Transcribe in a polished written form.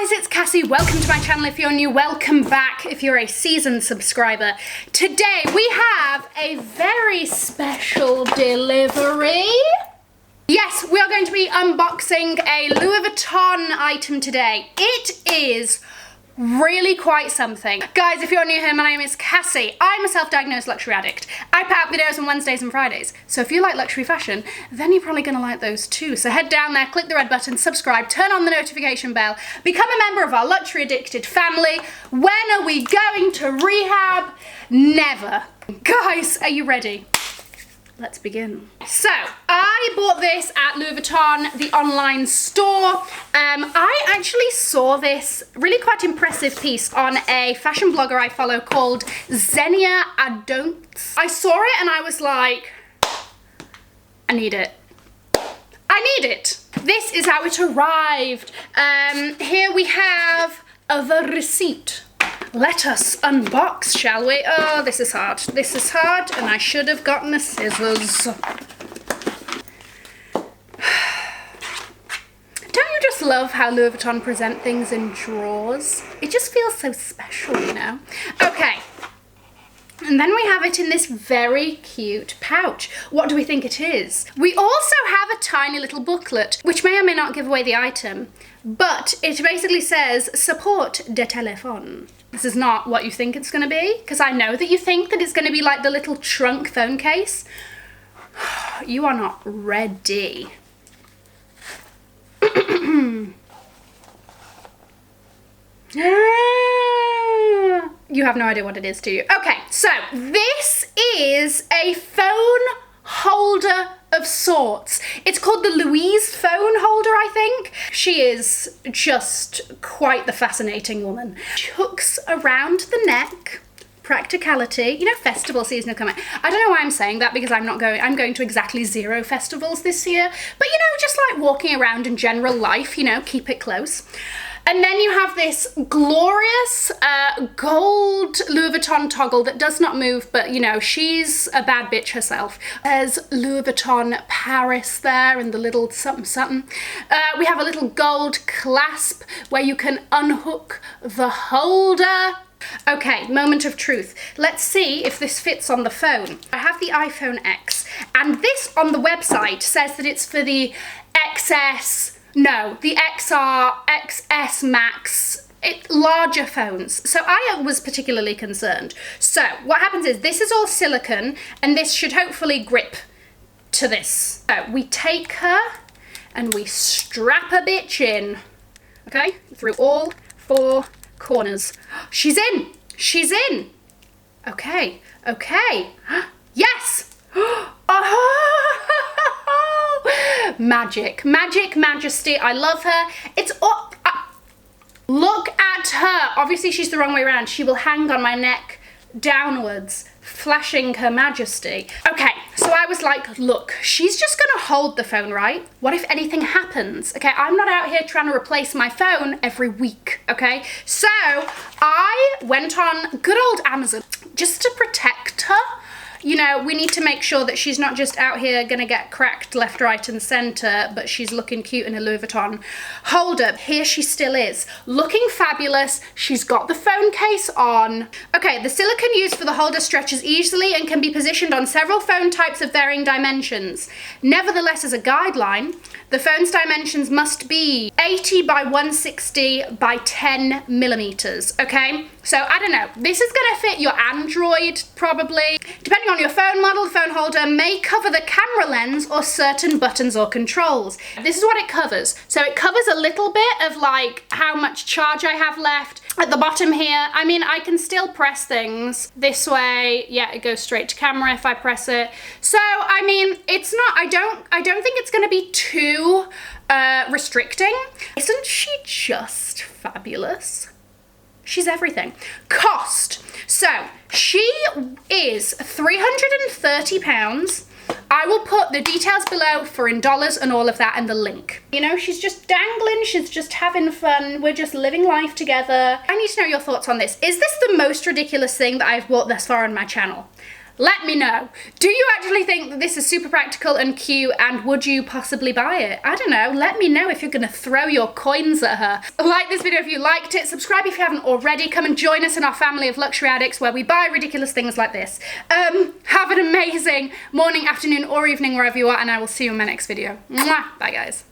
Guys, it's Cassie. Welcome to my channel. If you're new, welcome back if you're a seasoned subscriber. Today we have a very special delivery. Yes, we are going to be unboxing a Louis Vuitton item today. It is really quite something. Guys, if you're new here, my name is Cassie. I'm a self-diagnosed luxury addict. I put out videos on Wednesdays and Fridays. So if you like luxury fashion, then you're probably gonna like those too. So head down there, click the red button, subscribe, turn on the notification bell, become a member of our luxury addicted family. When are we going to rehab? Never. Guys, are you ready? Let's begin. So, I bought this at Louis Vuitton, the online store. I actually saw this really quite impressive piece on a fashion blogger I follow called Xenia Adonts. I saw it and I was like, I need it. I need it. This is how it arrived. Here we have the receipt. Let us unbox, shall we? Oh, this is hard. This is hard, and I should have gotten the scissors. Don't you just love how Louis Vuitton present things in drawers? It just feels so special, you know? Okay. And then we have it in this very cute pouch. What do we think it is? We also have a tiny little booklet, which may or may not give away the item, but it basically says, support de téléphone. This is not what you think it's gonna be, because I know that you think that it's gonna be like the little trunk phone case. You are not ready. You have no idea what it is, do you? Okay, so this is a phone holder of sorts. It's called the Louise phone holder, I think. She is just quite the fascinating woman. She hooks around the neck. Practicality. You know, festival season are coming. I don't know why I'm saying that, because I'm going to exactly 0 festivals this year. But you know, just like walking around in general life, you know, keep it close. And then you have this glorious gold Louis Vuitton toggle that does not move, but you know, she's a bad bitch herself. There's Louis Vuitton Paris there and the little something something. We have a little gold clasp where you can unhook the holder. Okay, moment of truth. Let's see if this fits on the phone. I have the iPhone X, and this on the website says that it's for the the XR, XS Max, larger phones. So I was particularly concerned. So what happens is this is all silicone, and this should hopefully grip to this. So we take her and we strap a bitch in, okay, through all 4 corners. She's in. She's in. Okay. Okay. Yes. Oh, magic, magic, majesty. I love her. It's up. Look at her. Obviously, she's the wrong way around. She will hang on my neck downwards, flashing her majesty. Okay, so I was like, look, she's just gonna hold the phone, right? What if anything happens? Okay, I'm not out here trying to replace my phone every week, okay? So I went on good old Amazon just to protect her. You know, we need to make sure that she's not just out here gonna get cracked left, right, and center, but she's looking cute in a Louis Vuitton holder. Here she still is, looking fabulous. She's got the phone case on. Okay, the silicone used for the holder stretches easily and can be positioned on several phone types of varying dimensions. Nevertheless, as a guideline, the phone's dimensions must be 80 by 160 by 10 millimeters, okay? So I don't know, this is gonna fit your Android probably. Depending on your phone model, the phone holder may cover the camera lens or certain buttons or controls. This is what it covers. So it covers a little bit of like how much charge I have left. At the bottom here, I mean, I can still press things this way. Yeah, it goes straight to camera if I press it. So, I mean, it's not, I don't think it's gonna be too restricting. Isn't she just fabulous? She's everything. Cost. So she is £330. I will put the details below for in dollars and all of that and the link. You know, she's just dangling, she's just having fun, we're just living life together. I need to know your thoughts on this. Is this the most ridiculous thing that I've bought thus far on my channel? Let me know. Do you actually think that this is super practical and cute, and would you possibly buy it? I don't know. Let me know if you're gonna throw your coins at her. Like this video if you liked it. Subscribe if you haven't already. Come and join us in our family of luxury addicts where we buy ridiculous things like this. Have an amazing morning, afternoon, or evening wherever you are, and I will see you in my next video. Mwah! Bye, guys.